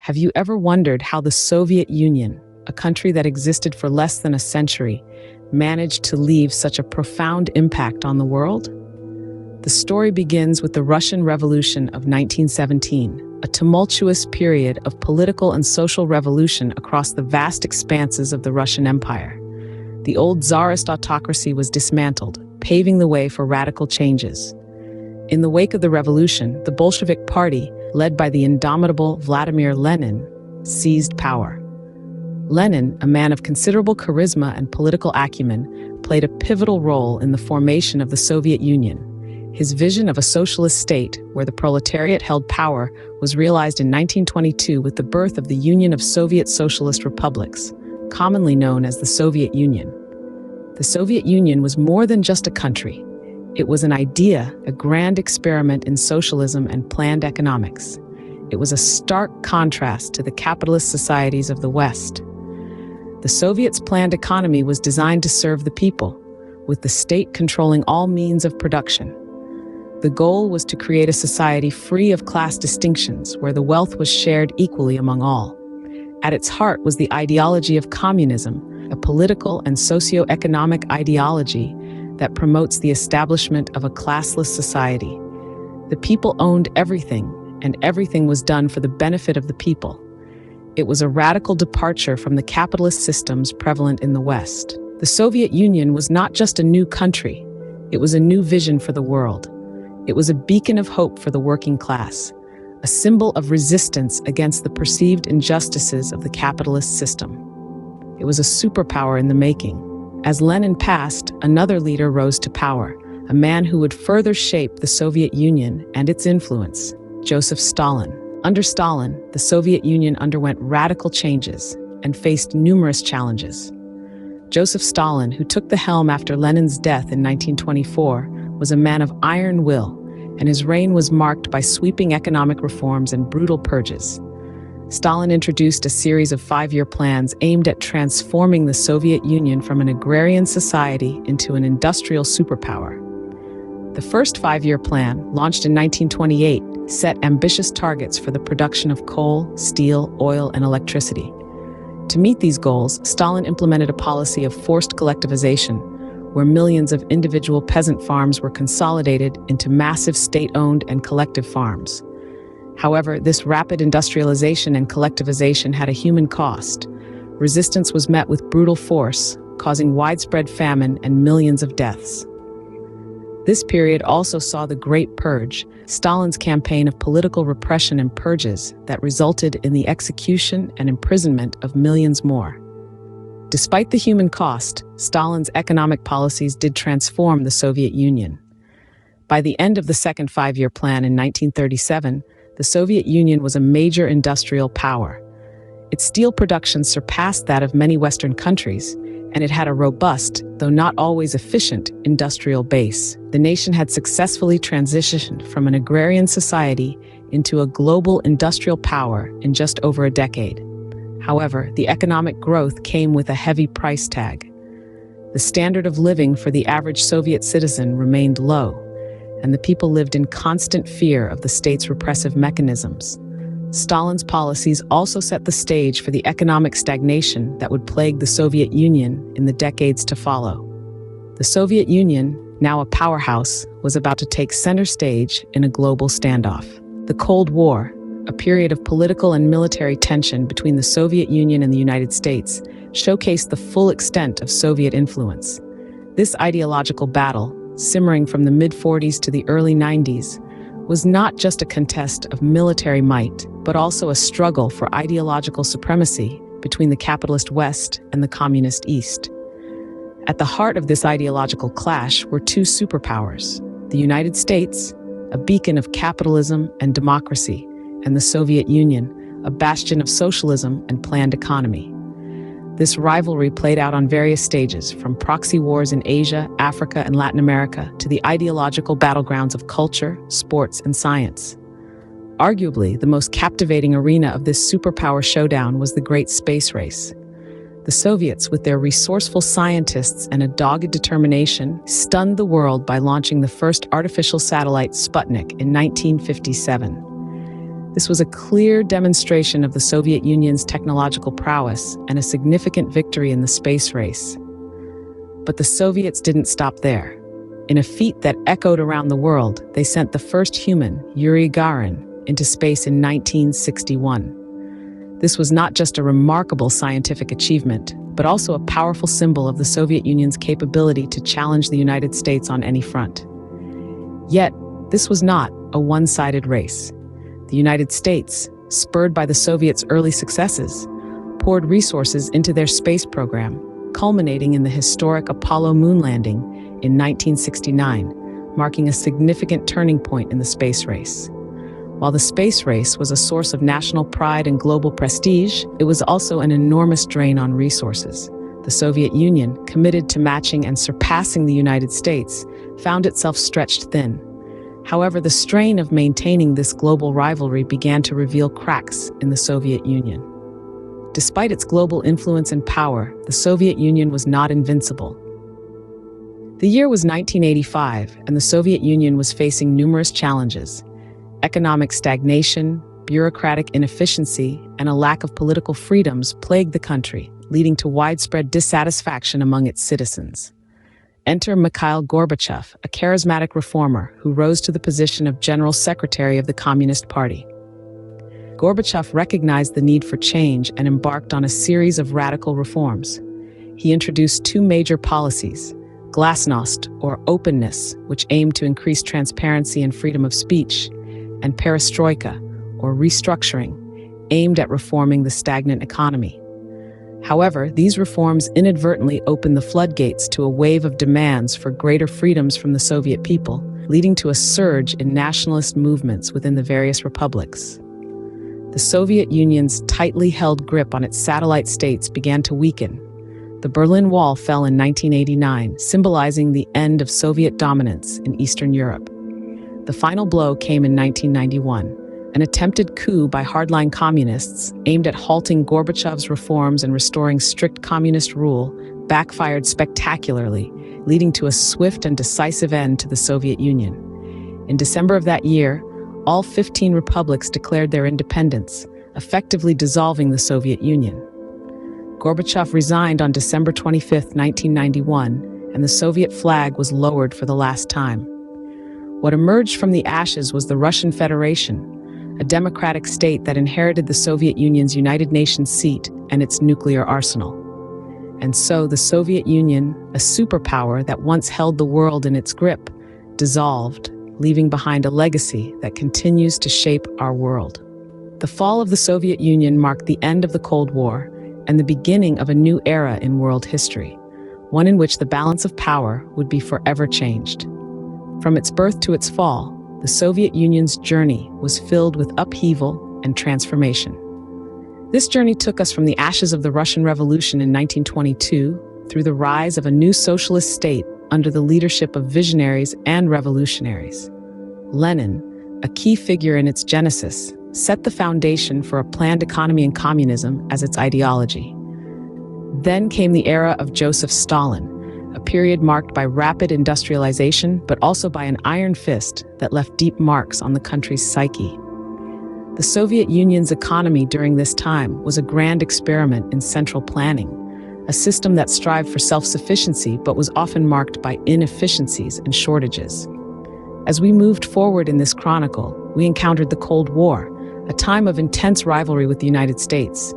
Have you ever wondered how the Soviet Union, a country that existed for less than a century, managed to leave such a profound impact on the world? The story begins with the Russian Revolution of 1917, a tumultuous period of political and social revolution across the vast expanses of the Russian Empire. The old Tsarist autocracy was dismantled, paving the way for radical changes. In the wake of the revolution, the Bolshevik Party, led by the indomitable Vladimir Lenin, seized power. Lenin, a man of considerable charisma and political acumen, played a pivotal role in the formation of the Soviet Union. His vision of a socialist state, where the proletariat held power, was realized in 1922 with the birth of the Union of Soviet Socialist Republics, commonly known as the Soviet Union. The Soviet Union was more than just a country. It was an idea, a grand experiment in socialism and planned economics. It was a stark contrast to the capitalist societies of the West. The Soviets' planned economy was designed to serve the people, with the state controlling all means of production. The goal was to create a society free of class distinctions, where the wealth was shared equally among all. At its heart was the ideology of communism, a political and socio-economic ideology that promotes the establishment of a classless society. The people owned everything, and everything was done for the benefit of the people. It was a radical departure from the capitalist systems prevalent in the West. The Soviet Union was not just a new country, it was a new vision for the world. It was a beacon of hope for the working class, a symbol of resistance against the perceived injustices of the capitalist system. It was a superpower in the making. As Lenin passed, another leader rose to power, a man who would further shape the Soviet Union and its influence, Joseph Stalin. Under Stalin, the Soviet Union underwent radical changes and faced numerous challenges. Joseph Stalin, who took the helm after Lenin's death in 1924, was a man of iron will, and his reign was marked by sweeping economic reforms and brutal purges. Stalin introduced a series of 5-year plans aimed at transforming the Soviet Union from an agrarian society into an industrial superpower. The first 5-year plan, launched in 1928, set ambitious targets for the production of coal, steel, oil, and electricity. To meet these goals, Stalin implemented a policy of forced collectivization, where millions of individual peasant farms were consolidated into massive state-owned and collective farms. However, this rapid industrialization and collectivization had a human cost. Resistance was met with brutal force, causing widespread famine and millions of deaths. This period also saw the Great Purge, Stalin's campaign of political repression and purges that resulted in the execution and imprisonment of millions more. Despite the human cost, Stalin's economic policies did transform the Soviet Union. By the end of the second 5-year plan in 1937, the Soviet Union was a major industrial power. Its steel production surpassed that of many Western countries, and it had a robust, though not always efficient, industrial base. The nation had successfully transitioned from an agrarian society into a global industrial power in just over a decade. However, the economic growth came with a heavy price tag. The standard of living for the average Soviet citizen remained low, and the people lived in constant fear of the state's repressive mechanisms. Stalin's policies also set the stage for the economic stagnation that would plague the Soviet Union in the decades to follow. The Soviet Union, now a powerhouse, was about to take center stage in a global standoff. The Cold War, a period of political and military tension between the Soviet Union and the United States, showcased the full extent of Soviet influence. This ideological battle, simmering from the mid-40s to the early 90s, was not just a contest of military might, but also a struggle for ideological supremacy between the capitalist West and the communist East. At the heart of this ideological clash were two superpowers: the United States, a beacon of capitalism and democracy, and the Soviet Union, a bastion of socialism and planned economy. This rivalry played out on various stages, from proxy wars in Asia, Africa, and Latin America to the ideological battlegrounds of culture, sports, and science. Arguably, the most captivating arena of this superpower showdown was the Great Space Race. The Soviets, with their resourceful scientists and a dogged determination, stunned the world by launching the first artificial satellite, Sputnik, in 1957. This was a clear demonstration of the Soviet Union's technological prowess and a significant victory in the space race. But the Soviets didn't stop there. In a feat that echoed around the world, they sent the first human, Yuri Gagarin, into space in 1961. This was not just a remarkable scientific achievement, but also a powerful symbol of the Soviet Union's capability to challenge the United States on any front. Yet, this was not a one-sided race. The United States, spurred by the Soviets' early successes, poured resources into their space program, culminating in the historic Apollo moon landing in 1969, marking a significant turning point in the space race. While the space race was a source of national pride and global prestige, it was also an enormous drain on resources. The Soviet Union, committed to matching and surpassing the United States, found itself stretched thin. However, the strain of maintaining this global rivalry began to reveal cracks in the Soviet Union. Despite its global influence and power, the Soviet Union was not invincible. The year was 1985, and the Soviet Union was facing numerous challenges. Economic stagnation, bureaucratic inefficiency, and a lack of political freedoms plagued the country, leading to widespread dissatisfaction among its citizens. Enter Mikhail Gorbachev, a charismatic reformer who rose to the position of General Secretary of the Communist Party. Gorbachev recognized the need for change and embarked on a series of radical reforms. He introduced two major policies: glasnost, or openness, which aimed to increase transparency and freedom of speech, and perestroika, or restructuring, aimed at reforming the stagnant economy. However, these reforms inadvertently opened the floodgates to a wave of demands for greater freedoms from the Soviet people, leading to a surge in nationalist movements within the various republics. The Soviet Union's tightly held grip on its satellite states began to weaken. The Berlin Wall fell in 1989, symbolizing the end of Soviet dominance in Eastern Europe. The final blow came in 1991. An attempted coup by hardline communists aimed at halting Gorbachev's reforms and restoring strict communist rule backfired spectacularly, leading to a swift and decisive end to the Soviet Union. In December of that year, all 15 republics declared their independence, effectively dissolving the Soviet Union. Gorbachev resigned on December 25, 1991, and the Soviet flag was lowered for the last time. What emerged from the ashes was the Russian Federation, a democratic state that inherited the Soviet Union's United Nations seat and its nuclear arsenal. And so the Soviet Union, a superpower that once held the world in its grip, dissolved, leaving behind a legacy that continues to shape our world. The fall of the Soviet Union marked the end of the Cold War and the beginning of a new era in world history, one in which the balance of power would be forever changed. From its birth to its fall, the Soviet Union's journey was filled with upheaval and transformation. This journey took us from the ashes of the Russian Revolution in 1922 through the rise of a new socialist state under the leadership of visionaries and revolutionaries. Lenin, a key figure in its genesis, set the foundation for a planned economy and communism as its ideology. Then came the era of Joseph Stalin, a period marked by rapid industrialization, but also by an iron fist that left deep marks on the country's psyche. The Soviet Union's economy during this time was a grand experiment in central planning, a system that strived for self-sufficiency but was often marked by inefficiencies and shortages. As we moved forward in this chronicle, we encountered the Cold War, a time of intense rivalry with the United States.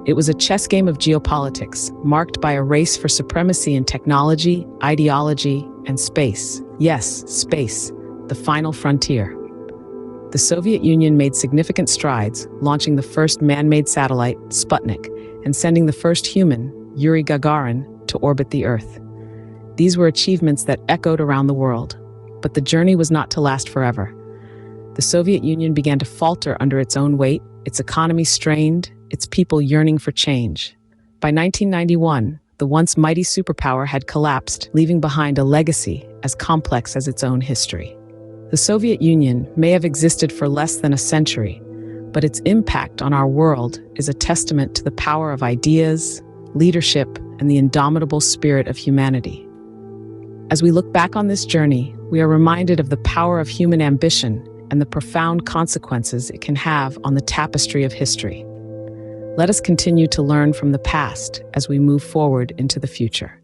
It was a chess game of geopolitics, marked by a race for supremacy in technology, ideology, and space. Yes, space, the final frontier. The Soviet Union made significant strides, launching the first man-made satellite, Sputnik, and sending the first human, Yuri Gagarin, to orbit the Earth. These were achievements that echoed around the world, but the journey was not to last forever. The Soviet Union began to falter under its own weight, its economy strained, its people yearning for change. By 1991, the once mighty superpower had collapsed, leaving behind a legacy as complex as its own history. The Soviet Union may have existed for less than a century, but its impact on our world is a testament to the power of ideas, leadership, and the indomitable spirit of humanity. As we look back on this journey, we are reminded of the power of human ambition and the profound consequences it can have on the tapestry of history. Let us continue to learn from the past as we move forward into the future.